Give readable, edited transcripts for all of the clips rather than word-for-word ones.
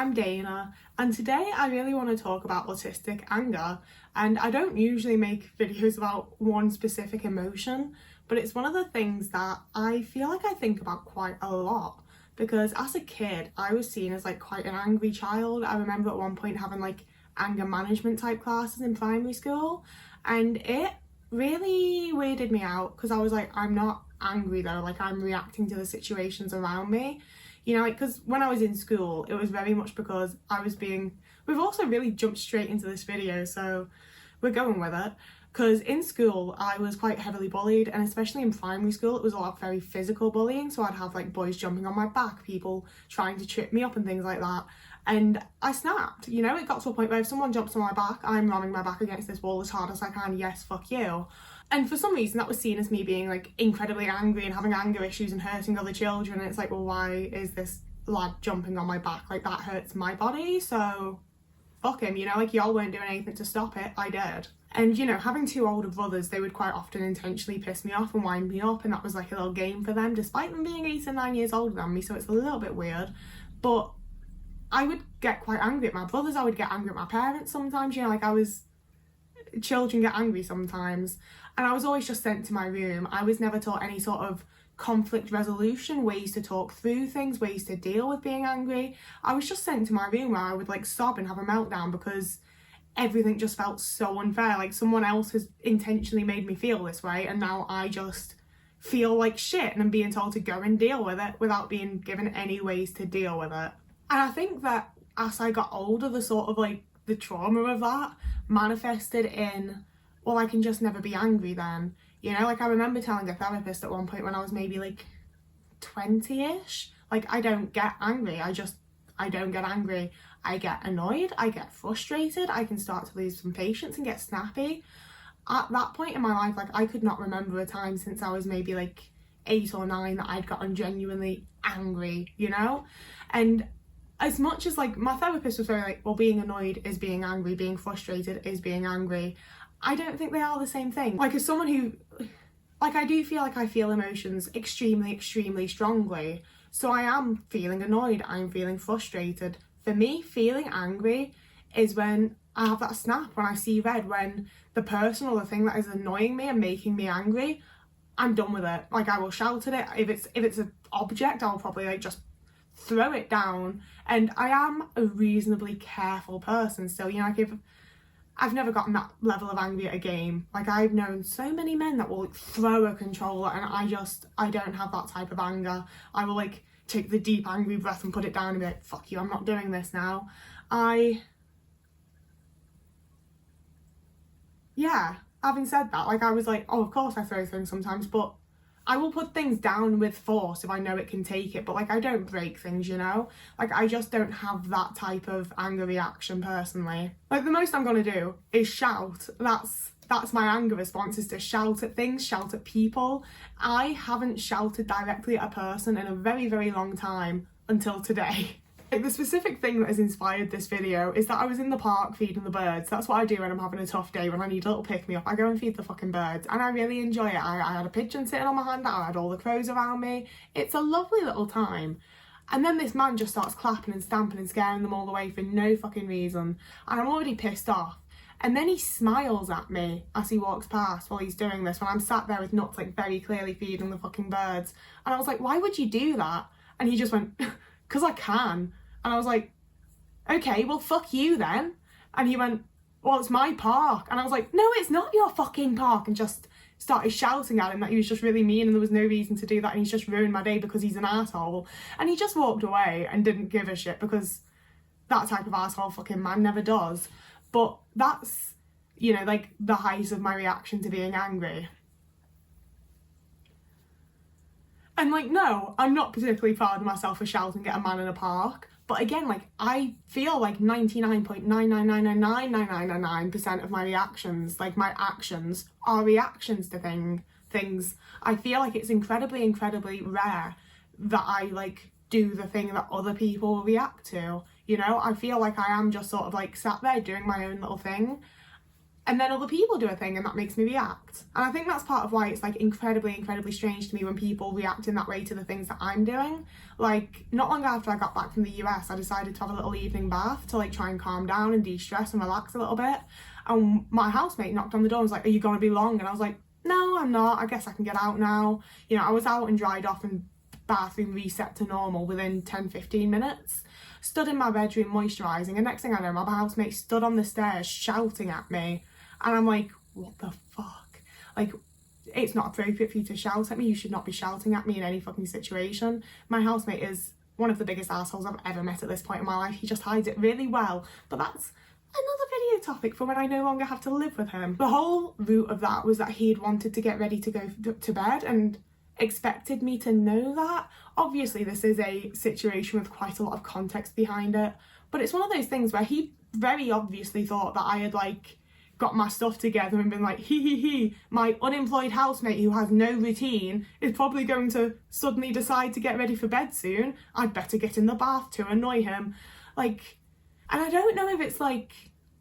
I'm Dana, and today I really want to talk about autistic anger. And I don't usually make videos about one specific emotion, but it's one of the things that I feel like I think about quite a lot, because as a kid I was seen as like quite an angry child. I remember at one point having like anger management type classes in primary school, and it really weirded me out because I was like, I'm not angry though, like I'm reacting to the situations around me. You know, like, because when I was in school, it was very much because I was being... We've also really jumped straight into this video, so we're going with it. Because in school, I was quite heavily bullied, and especially in primary school, it was a lot of very physical bullying. So I'd have like boys jumping on my back, people trying to trip me up and things like that. And I snapped, you know, it got to a point where if someone jumps on my back, I'm ramming my back against this wall as hard as I can. Yes, fuck you. And for some reason that was seen as me being like incredibly angry and having anger issues and hurting other children. And it's like, well, why is this lad jumping on my back? Like, that hurts my body, so fuck him, you know, like y'all weren't doing anything to stop it, I did. And you know, having two older brothers, they would quite often intentionally piss me off and wind me up, and that was like a little game for them, despite them being 8 and 9 years older than me, so it's a little bit weird. But I would get quite angry at my brothers, I would get angry at my parents sometimes, you know, like children get angry sometimes. And I was always just sent to my room. I was never taught any sort of conflict resolution, ways to talk through things, ways to deal with being angry. I was just sent to my room where I would like sob and have a meltdown because everything just felt so unfair. Like someone else has intentionally made me feel this way, and now I just feel like shit and I'm being told to go and deal with it without being given any ways to deal with it. And I think that as I got older, the sort of like the trauma of that manifested in, well, I can just never be angry then. You know, like I remember telling a therapist at one point when I was maybe like 20-ish, like I don't get angry, I don't get angry. I get annoyed, I get frustrated, I can start to lose some patience and get snappy. At that point in my life, like I could not remember a time since I was maybe like 8 or 9 that I'd gotten genuinely angry, you know? And as much as like my therapist was very like, well, being annoyed is being angry, being frustrated is being angry, I don't think they are the same thing. Like as someone who, like I do feel like I feel emotions extremely, extremely strongly. So I am feeling annoyed, I'm feeling frustrated. For me, feeling angry is when I have that snap, when I see red, when the person or the thing that is annoying me and making me angry, I'm done with it. Like I will shout at it. If it's an object, I'll probably like just throw it down. And I am a reasonably careful person still, you know, like if I've never gotten that level of angry at a game. Like I've known so many men that will like throw a controller, and I don't have that type of anger. I will like take the deep angry breath and put it down and be like, fuck you, I'm not doing this now. Yeah, having said that, like I was like, oh, of course I throw things sometimes, but I will put things down with force if I know it can take it, but like I don't break things, you know? Like I just don't have that type of anger reaction personally. Like the most I'm gonna do is shout. That's my anger response, is to shout at things, shout at people. I haven't shouted directly at a person in a very, very long time until today. Like the specific thing that has inspired this video is that I was in the park feeding the birds. That's what I do when I'm having a tough day, when I need a little pick-me-up. I go and feed the fucking birds, and I really enjoy it. I had a pigeon sitting on my hand, I had all the crows around me. It's a lovely little time. And then this man just starts clapping and stamping and scaring them all away for no fucking reason. And I'm already pissed off. And then he smiles at me as he walks past while he's doing this, when I'm sat there with nuts like very clearly feeding the fucking birds. And I was like, why would you do that? And he just went, because I can. And I was like, okay, well, fuck you then. And he went, well, it's my park. And I was like, no, it's not your fucking park. And just started shouting at him that he was just really mean and there was no reason to do that. And he's just ruined my day because he's an asshole. And he just walked away and didn't give a shit, because that type of asshole fucking man never does. But that's, you know, like the height of my reaction to being angry. And like, no, I'm not particularly proud of myself for shouting at a man in a park. But again, like I feel like 99.9999999% of my reactions, like my actions, are reactions to things. I feel like it's incredibly, incredibly rare that I like do the thing that other people react to. You know, I feel like I am just sort of like sat there doing my own little thing. and then other people do a thing and that makes me react. And I think that's part of why it's like incredibly strange to me when people react in that way to the things that I'm doing. Like, not long after I got back from the US, I decided to have a little evening bath to like try and calm down and de-stress and relax a little bit. And my housemate knocked on the door and was like, "Are you gonna be long?" And I was like, "No, I'm not. I guess I can get out now." You know, I was out and dried off and bathroom reset to normal within 10-15 minutes. Stood in my bedroom moisturising, and next thing I know, my housemate stood on the stairs shouting at me. And I'm like, what the fuck? Like, it's not appropriate for you to shout at me. You should not be shouting at me in any fucking situation. My housemate is one of the biggest assholes I've ever met at this point in my life. He just hides it really well. But that's another video topic for when I no longer have to live with him. The whole root of that was that he'd wanted to get ready to go to bed and expected me to know that. Obviously, this is a situation with quite a lot of context behind it. But it's one of those things where he very obviously thought that I had, like, got my stuff together and been like, he, my unemployed housemate who has no routine is probably going to suddenly decide to get ready for bed soon. I'd better get in the bath to annoy him. Like, and I don't know if it's like,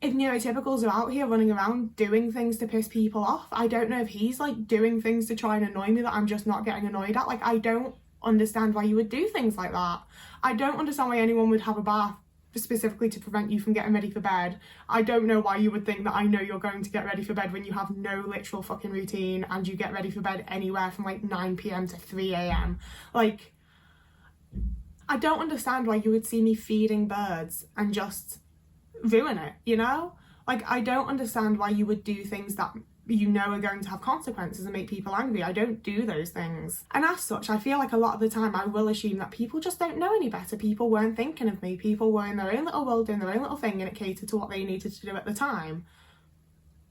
if neurotypicals are out here running around doing things to piss people off. I don't know if he's like doing things to try and annoy me that I'm just not getting annoyed at. Like, I don't understand why you would do things like that. I don't understand why anyone would have a bath specifically to prevent you from getting ready for bed. I don't know why you would think that I know you're going to get ready for bed when you have no literal fucking routine and you get ready for bed anywhere from like 9 p.m. to 3 a.m. Like, I don't understand why you would see me feeding birds and just ruin it, you know? Like, I don't understand why you would do things that you know are going to have consequences and make people angry. I don't do those things. And as such, I feel like a lot of the time I will assume that people just don't know any better. People weren't thinking of me. People were in their own little world doing their own little thing and it catered to what they needed to do at the time.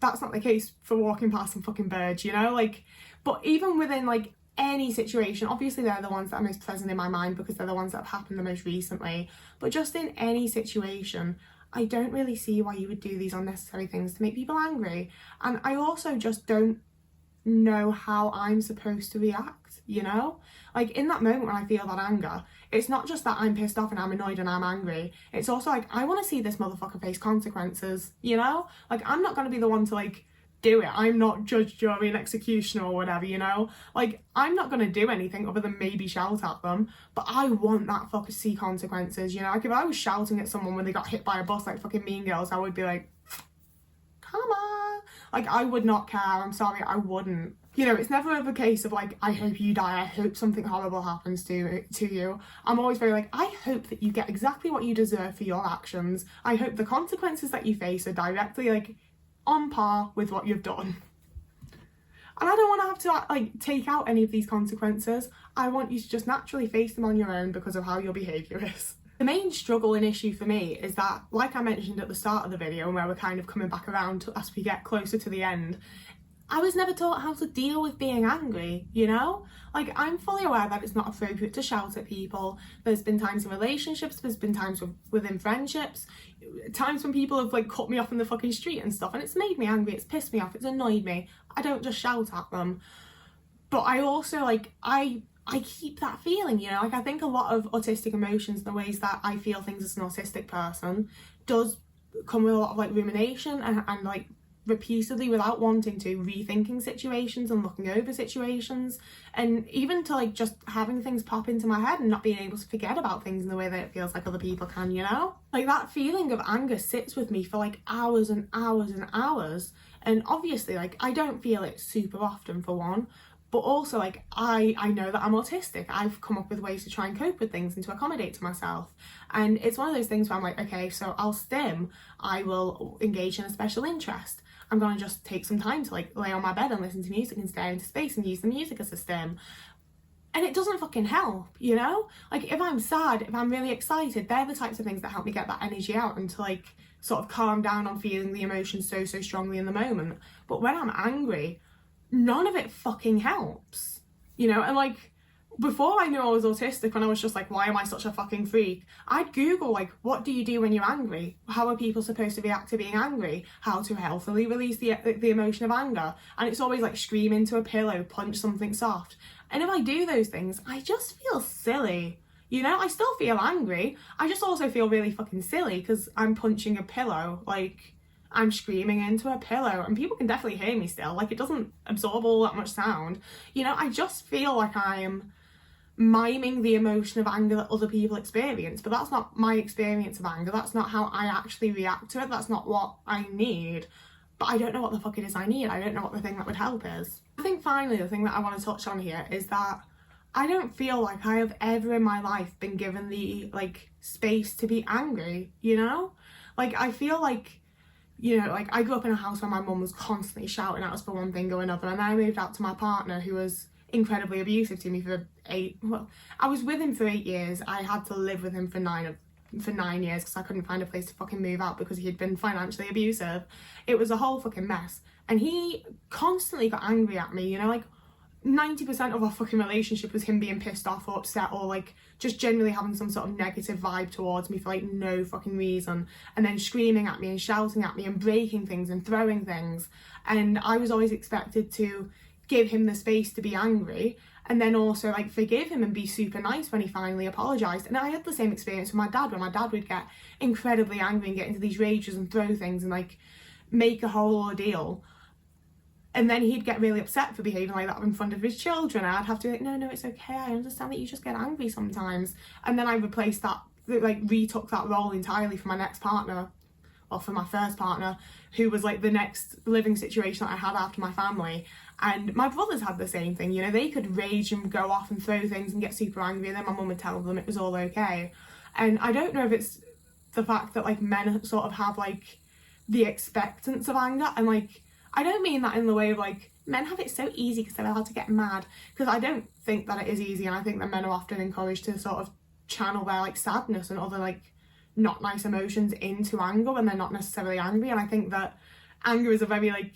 That's not the case for walking past some fucking birds, you know? Like, but even within like any situation, obviously they're the ones that are most present in my mind because they're the ones that have happened the most recently, but just in any situation, I don't really see why you would do these unnecessary things to make people angry. And I also just don't know how I'm supposed to react, you know? Like, in that moment when I feel that anger, it's not just that I'm pissed off and I'm annoyed and I'm angry. It's also like, I want to see this motherfucker face consequences, you know? Like, I'm not going to be the one to, like, do it. I'm not judge, jury and executioner or whatever, you know? Like, I'm not going to do anything other than maybe shout at them, but I want that fucker to see consequences, you know? Like, if I was shouting at someone when they got hit by a bus like fucking Mean Girls, I would be like, come on. Like, I would not care. I'm sorry, I wouldn't. You know, it's never ever a case of like, I hope you die, I hope something horrible happens to you. I'm always very like, I hope that you get exactly what you deserve for your actions. I hope the consequences that you face are directly like on par with what you've done. And I don't want to have to like take out any of these consequences. I want you to just naturally face them on your own because of how your behaviour is. The main struggle and issue for me is that, like I mentioned at the start of the video, and where we're kind of coming back around as we get closer to the end, I was never taught how to deal with being angry, you know? Like, I'm fully aware that it's not appropriate to shout at people. There's been times in relationships, there's been times within friendships, times when people have, like, cut me off in the fucking street and stuff, and it's made me angry, it's pissed me off, it's annoyed me. I don't just shout at them. But I also, like, I keep that feeling, you know? Like, I think a lot of autistic emotions, the ways that I feel things as an autistic person, does come with a lot of, like, rumination and like, repeatedly without wanting to, rethinking situations and looking over situations, and even to like just having things pop into my head and not being able to forget about things in the way that it feels like other people can, you know? Like, that feeling of anger sits with me for like hours and hours and hours, and obviously like I don't feel it super often for one, but also like I know that I'm autistic. I've come up with ways to try and cope with things and to accommodate to myself, and it's one of those things where I'm like, okay, so I'll stim, I will engage in a special interest, I'm gonna just take some time to like lay on my bed and listen to music and stare into space and use the music as a stim. And it doesn't fucking help, you know? Like, if I'm sad, if I'm really excited, they're the types of things that help me get that energy out and to like sort of calm down on feeling the emotion so strongly in the moment. But when I'm angry, none of it fucking helps, you know? And like, before I knew I was autistic, when I was just like, why am I such a fucking freak? I'd Google like, what do you do when you're angry? How are people supposed to react to being angry? How to healthily release the emotion of anger? And it's always like scream into a pillow, punch something soft. And if I do those things, I just feel silly. You know, I still feel angry. I just also feel really fucking silly because I'm punching a pillow. Like, I'm screaming into a pillow, and people can definitely hear me still, like it doesn't absorb all that much sound, you know. I just feel like I'm miming the emotion of anger that other people experience, but that's not my experience of anger. That's not how I actually react to it. That's not what I need. But I don't know what the fuck it is I need. I don't know what the thing that would help is. I think finally the thing that I want to touch on here is that I don't feel like I have ever in my life been given the like space to be angry, you know? Like I feel like, you know, like I grew up in a house where my mum was constantly shouting at us for one thing or another, and then I moved out to my partner who was incredibly abusive to me for I was with him for 8 years. I had to live with him for 9 years because I couldn't find a place to fucking move out because he had been financially abusive. It was a whole fucking mess, and he constantly got angry at me, you know, like 90% of our fucking relationship was him being pissed off or upset or like just generally having some sort of negative vibe towards me for like no fucking reason, and then screaming at me and shouting at me and breaking things and throwing things. And I was always expected to give him the space to be angry and then also like forgive him and be super nice when he finally apologized. And I had the same experience with my dad, where my dad would get incredibly angry and get into these rages and throw things and like make a whole ordeal, and then he'd get really upset for behaving like that in front of his children. I'd have to be like, no, it's okay, I understand that you just get angry sometimes. And then I replaced that, like retook that role entirely for my next partner, or for my first partner, who was like the next living situation that I had after my family. And my brothers had the same thing, you know, they could rage and go off and throw things and get super angry, and then my mum would tell them it was all okay. And I don't know if it's the fact that like men sort of have like the expectance of anger, and like I don't mean that in the way of like men have it so easy because they're allowed to get mad, because I don't think that it is easy, and I think that men are often encouraged to sort of channel their like sadness and other like not nice emotions into anger when they're not necessarily angry. And I think that anger is a very like,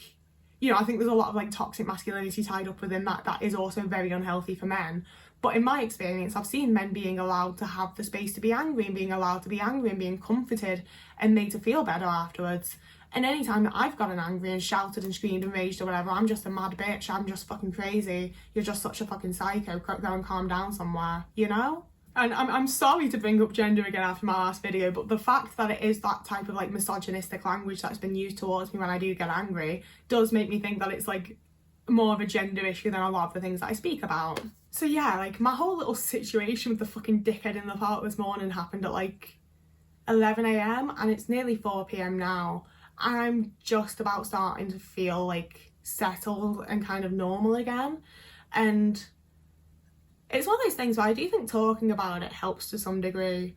you know, I think there's a lot of like toxic masculinity tied up within that is also very unhealthy for men. But in my experience, I've seen men being allowed to have the space to be angry, and being allowed to be angry and being comforted and made to feel better afterwards. And anytime that I've gotten angry and shouted and screamed and raged or whatever, I'm just a mad bitch, I'm just fucking crazy, you're just such a fucking psycho, go and calm down somewhere, you know? And I'm sorry to bring up gender again after my last video, but the fact that it is that type of like misogynistic language that's been used towards me when I do get angry does make me think that it's like more of a gender issue than a lot of the things that I speak about. So yeah, like my whole little situation with the fucking dickhead in the park this morning happened at like 11 a.m. and it's nearly 4 p.m. now. I'm just about starting to feel like settled and kind of normal again. And it's one of those things where I do think talking about it helps to some degree,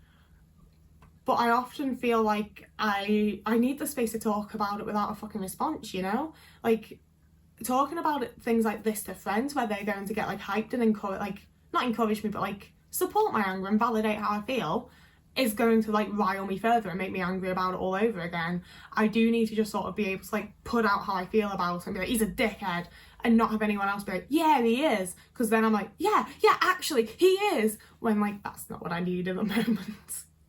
but I often feel like I need the space to talk about it without a fucking response, you know? Like talking about it, things like this to friends where they're going to get like hyped and encourage, like not encourage me, but like support my anger and validate how I feel, is going to like rile me further and make me angry about it all over again. I do need to just sort of be able to like put out how I feel about it and be like, he's a dickhead, and not have anyone else be like, yeah, he is, because then I'm like, yeah, actually, he is, when like that's not what I need in the moment.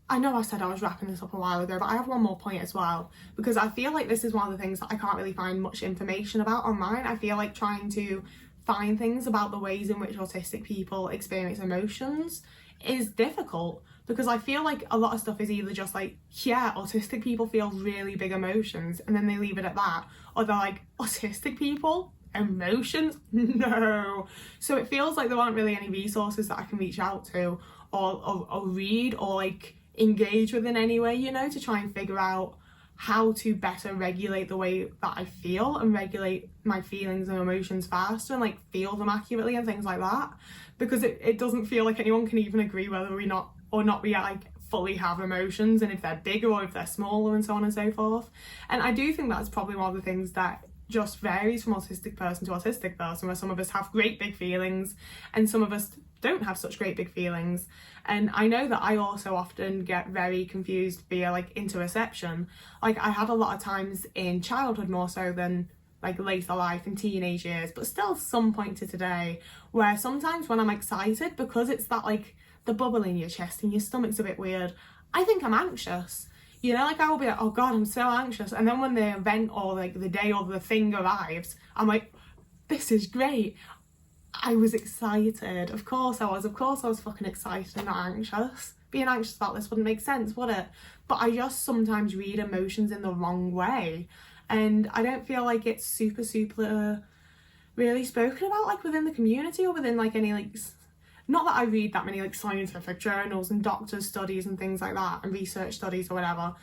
I know I said I was wrapping this up a while ago, but I have one more point as well, because I feel like this is one of the things that I can't really find much information about online. I feel like trying to find things about the ways in which autistic people experience emotions is difficult, because I feel like a lot of stuff is either just like, yeah, autistic people feel really big emotions, and then they leave it at that, or they're like, autistic people? Emotions? No. So it feels like there aren't really any resources that I can reach out to or read or like engage with in any way, you know, to try and figure out how to better regulate the way that I feel and regulate my feelings and emotions faster and like feel them accurately and things like that, because it doesn't feel like anyone can even agree whether we not we like fully have emotions, and if they're bigger or if they're smaller and so on and so forth. And I do think that's probably one of the things that just varies from autistic person to autistic person, where some of us have great big feelings and some of us don't have such great big feelings. And I know that I also often get very confused via like interoception. Like I had a lot of times in childhood, more so than like later life and teenage years, but still some point to today, where sometimes when I'm excited, because it's that like the bubble in your chest and your stomach's a bit weird, I think I'm anxious. You know, like I will be like, oh God, I'm so anxious. And then when the event or like the day or the thing arrives, I'm like, this is great. I was excited. Of course I was fucking excited and not anxious. being anxious about this wouldn't make sense, would it? But I just sometimes read emotions in the wrong way, and I don't feel like it's super really spoken about like within the community or within like any like, not that I read that many like scientific journals and doctors' studies and things like that and research studies or whatever.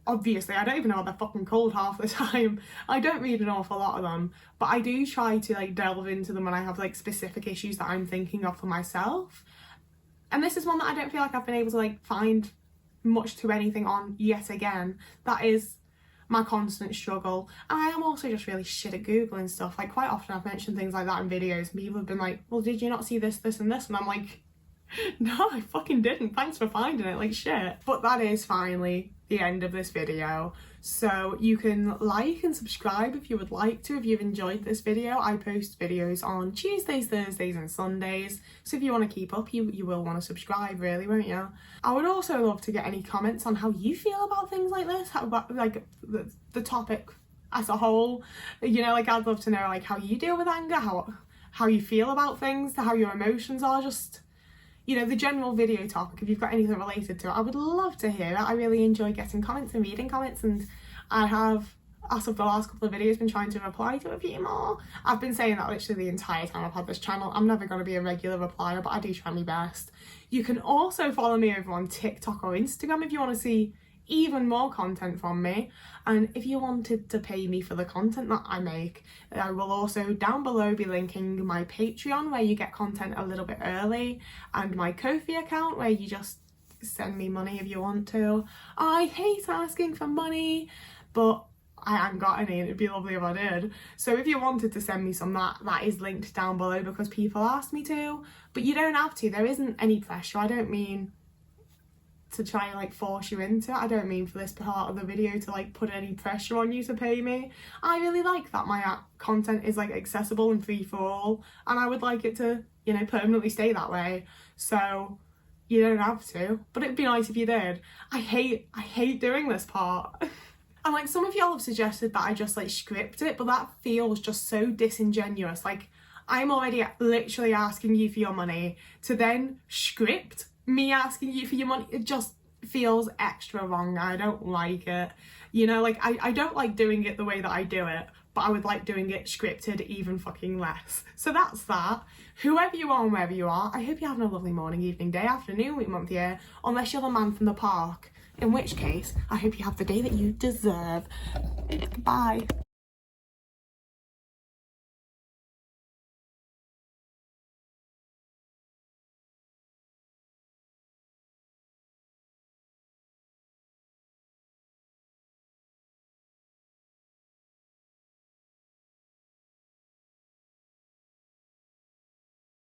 Obviously, I don't even know what they're fucking called half the time. I don't read an awful lot of them, but I do try to like delve into them when I have like specific issues that I'm thinking of for myself. And this is one that I don't feel like I've been able to like find much to anything on yet again. That is my constant struggle. And I am also just really shit at Googling stuff. Like quite often I've mentioned things like that in videos and people have been like, well, did you not see this, this and this? And I'm like, no, I fucking didn't. Thanks for finding it, like shit. But that is finally the end of this video. So you can like and subscribe if you would like to, if you've enjoyed this video. I post videos on Tuesdays, Thursdays and Sundays. So if you want to keep up, you will want to subscribe really, won't you? I would also love to get any comments on how you feel about things like this, how about like the topic as a whole. You know, like I'd love to know like how you deal with anger, how you feel about things, how your emotions are, just, you know, the general video topic. If you've got anything related to it, I would love to hear it. I really enjoy getting comments and reading comments, and I have, as of the last couple of videos, been trying to reply to a few more. I've been saying that literally the entire time I've had this channel. I'm never going to be a regular replier, but I do try my best. You can also follow me over on TikTok or Instagram if you want to see even more content from me, and if you wanted to pay me for the content that I make, I will also down below be linking my Patreon where you get content a little bit early, and my Ko-fi account where you just send me money if you want to. I hate asking for money, but I haven't got any and it'd be lovely if I did. So if you wanted to send me some, that is linked down below because people asked me to, but you don't have to. There isn't any pressure. I don't mean to try and like force you into it. I don't mean for this part of the video to like put any pressure on you to pay me. I really like that my content is like accessible and free for all, and I would like it to, you know, permanently stay that way. So you don't have to, but it'd be nice if you did. I hate doing this part. And like some of y'all have suggested that I just like script it, but that feels just so disingenuous. Like I'm already literally asking you for your money to then script me asking you for your money. It just feels extra wrong. I don't like it. You know, like I don't like doing it the way that I do it, but I would like doing it scripted even fucking less. So that's that. Whoever you are and wherever you are, I hope you're having a lovely morning, evening, day, afternoon, week, month, year, unless you're the man from the park, in which case I hope you have the day that you deserve. Bye.